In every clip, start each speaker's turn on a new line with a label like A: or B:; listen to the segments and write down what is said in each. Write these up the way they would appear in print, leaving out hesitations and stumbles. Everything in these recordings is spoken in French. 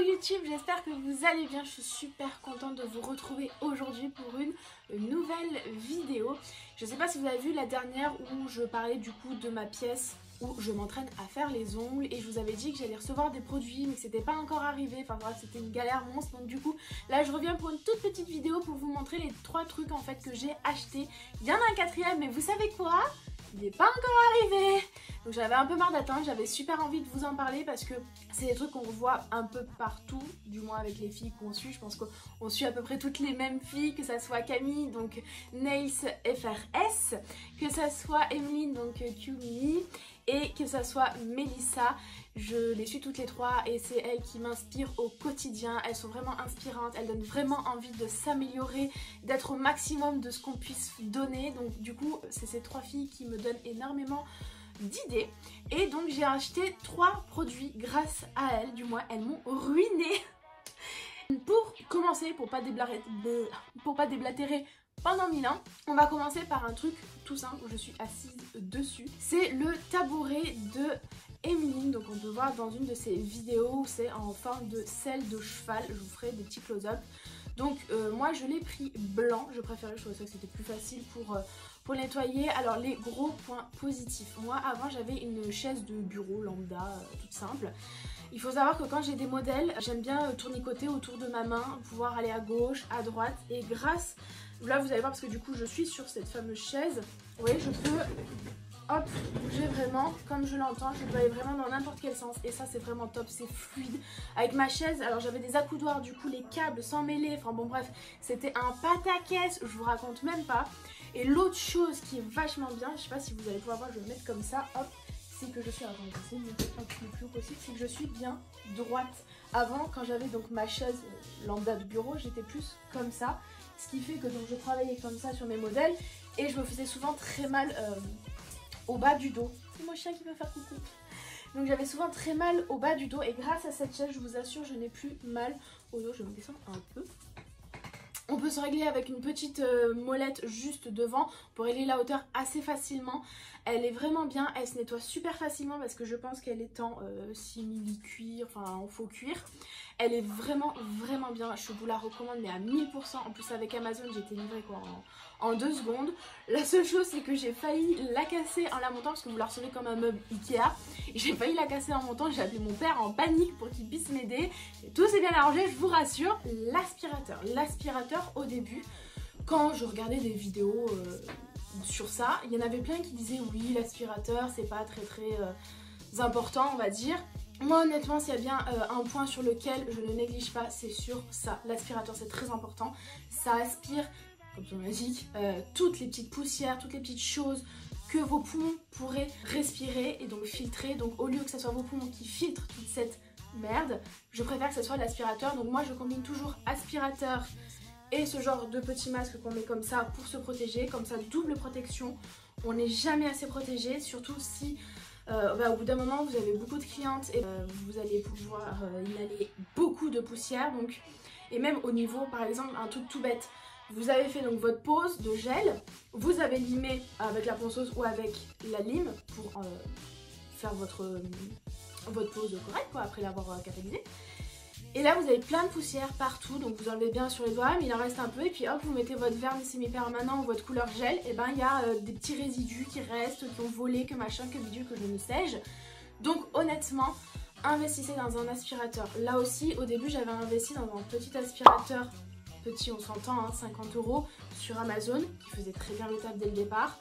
A: YouTube, j'espère que vous allez bien. Je suis super contente de vous retrouver aujourd'hui pour une nouvelle vidéo. Je sais pas si vous avez vu la dernière où je parlais du coup de ma pièce où je m'entraîne à faire les ongles et je vous avais dit que j'allais recevoir des produits mais que c'était pas encore arrivé, enfin bref c'était une galère monstre. Donc du coup là je reviens pour une toute petite vidéo pour vous montrer les 3 trucs en fait que j'ai acheté. Il y en a un quatrième mais vous savez quoi? Il n'est pas encore arrivé. Donc j'avais un peu marre d'attendre, j'avais super envie de vous en parler parce que c'est des trucs qu'on voit un peu partout, du moins avec les filles qu'on suit. Je pense qu'on suit à peu près toutes les mêmes filles, que ça soit Camille, donc Nails FRS, que ça soit Emeline, donc QMini, et que ça soit Melissa. Je les suis toutes les 3 et c'est elles qui m'inspirent au quotidien. Elles sont vraiment inspirantes, elles donnent vraiment envie de s'améliorer, d'être au maximum de ce qu'on puisse donner. Donc du coup c'est ces 3 filles qui me donnent énormément d'idées. Et donc j'ai acheté 3 produits grâce à elles, du moins elles m'ont ruinée. Pour commencer, pour pas déblatérer pendant 1000 ans, on va commencer par un truc tout simple où je suis assise dessus. C'est le tabouret de Emeline, donc on peut voir dans une de ses vidéos où c'est en forme de selle de cheval. Je vous ferai des petits close-up. Donc moi je l'ai pris blanc, je préférais, je trouvais ça que c'était plus facile pour nettoyer. Alors les gros points positifs, moi avant j'avais une chaise de bureau lambda toute simple. Il faut savoir que quand j'ai des modèles, j'aime bien tournicoter autour de ma main, pouvoir aller à gauche, à droite, et grâce, là vous allez voir parce que du coup je suis sur cette fameuse chaise, vous voyez je peux hop, bouger vraiment comme je l'entends, je peux aller vraiment dans n'importe quel sens et ça c'est vraiment top, c'est fluide. Avec ma chaise, alors j'avais des accoudoirs, du coup les câbles sans mêler, enfin bon bref, c'était un pataquès, je vous raconte même pas. Et l'autre chose qui est vachement bien, je sais pas si vous allez pouvoir voir, je vais le mettre comme ça, hop, c'est que je suis, attendez, j'essaie de mettre un peu le plus haut possible, c'est que je suis bien droite. Avant, quand j'avais donc ma chaise lambda de bureau, j'étais plus comme ça, ce qui fait que donc je travaillais comme ça sur mes modèles et je me faisais souvent très mal au bas du dos. C'est mon chien qui veut faire coucou. Donc j'avais souvent très mal au bas du dos et grâce à cette chaise, je vous assure, je n'ai plus mal au dos. Je vais me descendre un peu. On peut se régler avec une petite molette juste devant pour régler la hauteur assez facilement. Elle est vraiment bien, elle se nettoie super facilement parce que je pense qu'elle est en simili-cuir, enfin en faux cuir. Elle est vraiment bien, je vous la recommande mais à 1000%. En plus avec Amazon j'ai été livrée quoi en 2 secondes. La seule chose c'est que j'ai failli la casser en la montant parce que vous la recevez comme un meuble Ikea. J'ai failli la casser en montant, j'ai appelé mon père en panique pour qu'il puisse m'aider. Tout s'est bien arrangé, je vous rassure. L'aspirateur au début, quand je regardais des vidéos sur ça, il y en avait plein qui disaient oui l'aspirateur c'est pas très important on va dire. Moi honnêtement s'il y a bien un point sur lequel je ne néglige pas c'est sur ça, l'aspirateur c'est très important, ça aspire comme son indique toutes les petites poussières, toutes les petites choses que vos poumons pourraient respirer et donc filtrer. Donc au lieu que ce soit vos poumons qui filtrent toute cette merde, je préfère que ce soit l'aspirateur. Donc moi je combine toujours aspirateur et ce genre de petit masque qu'on met comme ça pour se protéger, comme ça double protection. On n'est jamais assez protégé, surtout si au bout d'un moment vous avez beaucoup de clientes et vous allez pouvoir inhaler beaucoup de poussière. Donc, et même au niveau par exemple un truc tout bête, vous avez fait donc votre pose de gel, vous avez limé avec la ponceuse ou avec la lime pour faire votre pose correcte quoi, après l'avoir catalysée. Et là vous avez plein de poussière partout, donc vous enlevez bien sur les doigts, mais il en reste un peu, et puis hop, vous mettez votre vernis semi-permanent ou votre couleur gel, et ben il y a des petits résidus qui restent, qui ont volé, que machin, que bidule, que je ne sais-je. Donc honnêtement, investissez dans un aspirateur. Là aussi, au début j'avais investi dans un petit aspirateur, petit on s'entend, hein, 50 € sur Amazon, qui faisait très bien le taf dès le départ.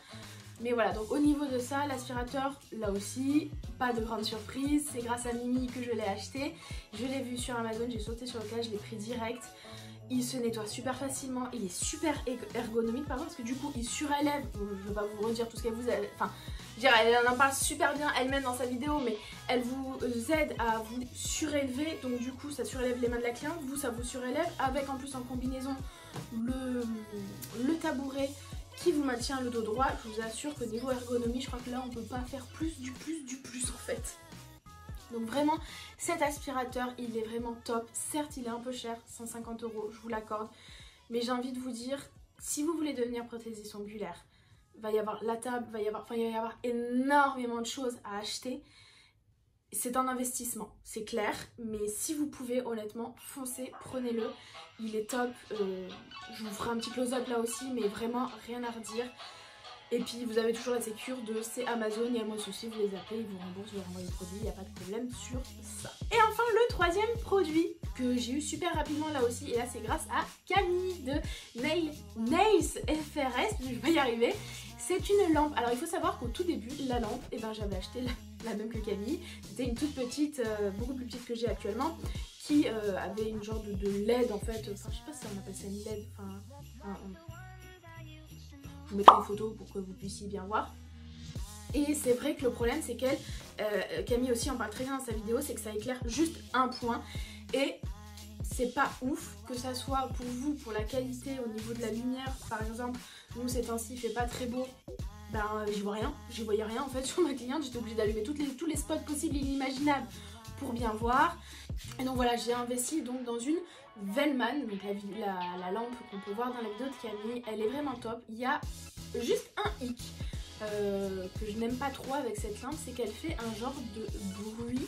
A: Mais voilà, donc au niveau de ça, l'aspirateur, là aussi, pas de grande surprise, c'est grâce à Mimi que je l'ai acheté. Je l'ai vu sur Amazon, j'ai sauté sur le cas, je l'ai pris direct. Il se nettoie super facilement, il est super ergonomique par contre, parce que du coup il surélève, je ne vais pas vous redire tout ce qu'elle vous aide, enfin, je dirais, elle en parle super bien elle-même dans sa vidéo, mais elle vous aide à vous surélever, donc du coup ça surélève les mains de la cliente, vous ça vous surélève, avec en plus en combinaison le tabouret qui vous maintient le dos droit. Je vous assure que niveau ergonomie, je crois que là on peut pas faire plus en fait. Donc vraiment cet aspirateur il est vraiment top. Certes il est un peu cher, 150 €, je vous l'accorde, mais j'ai envie de vous dire, si vous voulez devenir prothésiste ongulaire, va y avoir la table, il va y avoir énormément de choses à acheter. c'est un investissement, c'est clair, mais si vous pouvez, honnêtement, foncez, prenez-le. Il est top, je vous ferai un petit close-up là aussi, mais vraiment rien à redire. Et puis vous avez toujours la sécure de c'est Amazon, il y a moi aussi, vous les appelez, ils vous remboursent, vous leur envoyez le produit, il n'y a pas de problème sur ça. Et enfin le troisième produit que j'ai eu super rapidement là aussi, et là c'est grâce à Camille de Nails FRS, je vais y arriver. C'est une lampe. Alors il faut savoir qu'au tout début, la lampe, et ben j'avais acheté la même que Camille. C'était une toute petite, beaucoup plus petite que j'ai actuellement, qui avait une genre de LED en fait. Enfin je sais pas si on appelle ça une LED. Je vous mettrai une photo pour que vous puissiez bien voir. Et c'est vrai que le problème c'est qu'elle, Camille aussi en parle très bien dans sa vidéo, c'est que ça éclaire juste un point. Et c'est pas ouf, que ça soit pour vous, pour la qualité au niveau de la lumière. Par exemple, nous ces temps-ci il fait pas très beau, ben j'y vois rien, j'y voyais rien en fait sur ma cliente. J'étais obligée d'allumer tous les spots possibles et inimaginables pour bien voir. Et donc voilà, j'ai investi donc dans une Vellman, donc la lampe qu'on peut voir dans la vidéo de Camille, elle est vraiment top. Il y a juste un hic que je n'aime pas trop avec cette lampe, c'est qu'elle fait un genre de bruit,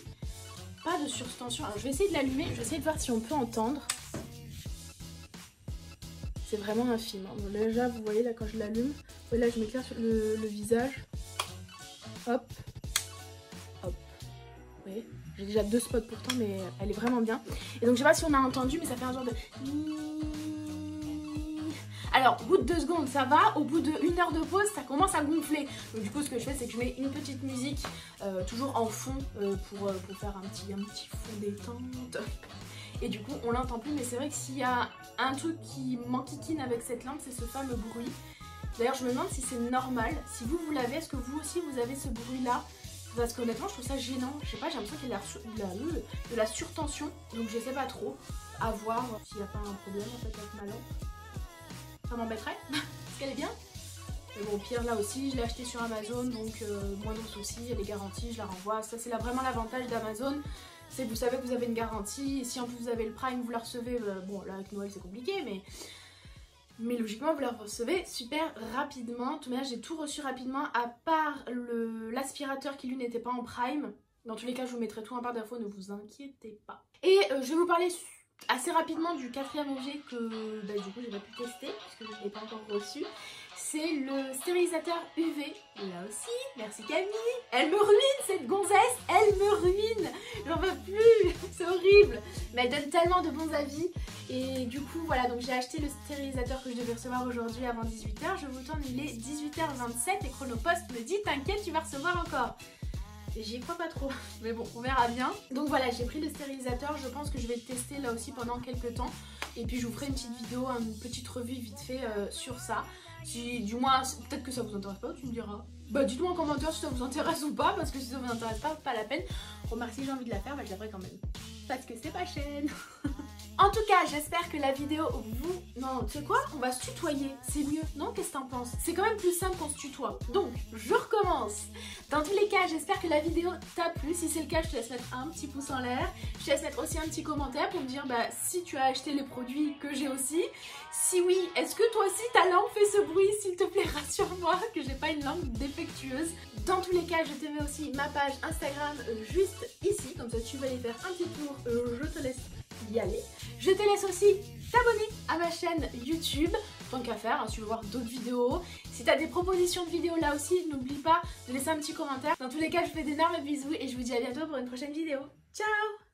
A: pas de surtension. Alors je vais essayer de l'allumer, je vais essayer de voir si on peut entendre. C'est vraiment infime. Bon, déjà vous voyez là quand je l'allume, là je m'éclaire sur le visage. Hop, hop. Vous voyez, j'ai déjà 2 spots pourtant, mais elle est vraiment bien. Et donc je sais pas si on a entendu, mais ça fait un genre de... Alors au bout de 2 secondes ça va, au bout de 1 heure de pause ça commence à gonfler. Donc du coup ce que je fais c'est que je mets une petite musique toujours en fond pour faire un petit fond détente. Et du coup on l'entend plus, mais c'est vrai que s'il y a un truc qui m'enquiquine avec cette lampe, c'est ce fameux bruit. D'ailleurs je me demande si c'est normal, si vous l'avez, est-ce que vous aussi vous avez ce bruit là? Parce qu'honnêtement je trouve ça gênant, je sais pas, j'ai l'impression qu'il y a de la surtension, donc je sais pas trop, à voir s'il n'y a pas un problème en fait avec ma lampe. Ça m'embêterait, parce qu'elle est bien. Mais bon, au pire là aussi, je l'ai acheté sur Amazon, donc moindre souci, elle est garantie, je la renvoie. Ça c'est vraiment l'avantage d'Amazon, c'est que vous savez que vous avez une garantie, et si en plus vous avez le Prime, vous la recevez, bon là avec Noël c'est compliqué, mais logiquement vous la recevez super rapidement. De toute manière j'ai tout reçu rapidement, à part l'aspirateur qui lui n'était pas en Prime. Dans tous les cas je vous mettrai tout en barre d'infos, ne vous inquiétez pas. Et je vais vous parler assez rapidement du 4e objet que du coup j'ai pas pu tester puisque je ne l'ai pas encore reçu. C'est le stérilisateur UV. Là aussi, merci Camille. Elle me ruine cette gonzesse, elle me ruine. J'en veux plus, c'est horrible. Mais elle donne tellement de bons avis. Et du coup voilà, donc j'ai acheté le stérilisateur que je devais recevoir aujourd'hui avant 18 h. Je vous tourne, il est 18 h 27 et Chronopost me dit t'inquiète tu vas recevoir encore. J'y crois pas trop, mais bon, on verra bien. Donc voilà, j'ai pris le stérilisateur, je pense que je vais le tester là aussi pendant quelques temps. Et puis je vous ferai une petite vidéo, une petite revue vite fait sur ça. Si, du moins, peut-être que ça vous intéresse pas, tu me diras. Bah dites-moi en commentaire si ça vous intéresse ou pas, parce que si ça vous intéresse pas la peine. Remarque, si j'ai envie de la faire, bah je la ferai quand même. Parce que c'est pas chaîne. En tout cas, j'espère que la vidéo vous... Non, tu sais quoi? On va se tutoyer, c'est mieux. Non, qu'est-ce que t'en penses? C'est quand même plus simple qu'on se tutoie. Donc, je recommence. Dans tous les cas, j'espère que la vidéo t'a plu. Si c'est le cas, je te laisse mettre un petit pouce en l'air. Je te laisse mettre aussi un petit commentaire pour me dire bah, si tu as acheté les produits que j'ai aussi. Si oui, est-ce que toi aussi ta lampe fait ce bruit? S'il te plaît, rassure-moi que j'ai pas une lampe défectueuse. Dans tous les cas, je te mets aussi ma page Instagram juste ici. Comme ça, tu vas aller faire un petit tour. Je te laisse y aller. Je te laisse aussi t'abonner à ma chaîne YouTube, tant qu'à faire, hein, si tu veux voir d'autres vidéos. Si tu as des propositions de vidéos là aussi, n'oublie pas de laisser un petit commentaire. Dans tous les cas, je vous fais d'énormes bisous et je vous dis à bientôt pour une prochaine vidéo. Ciao!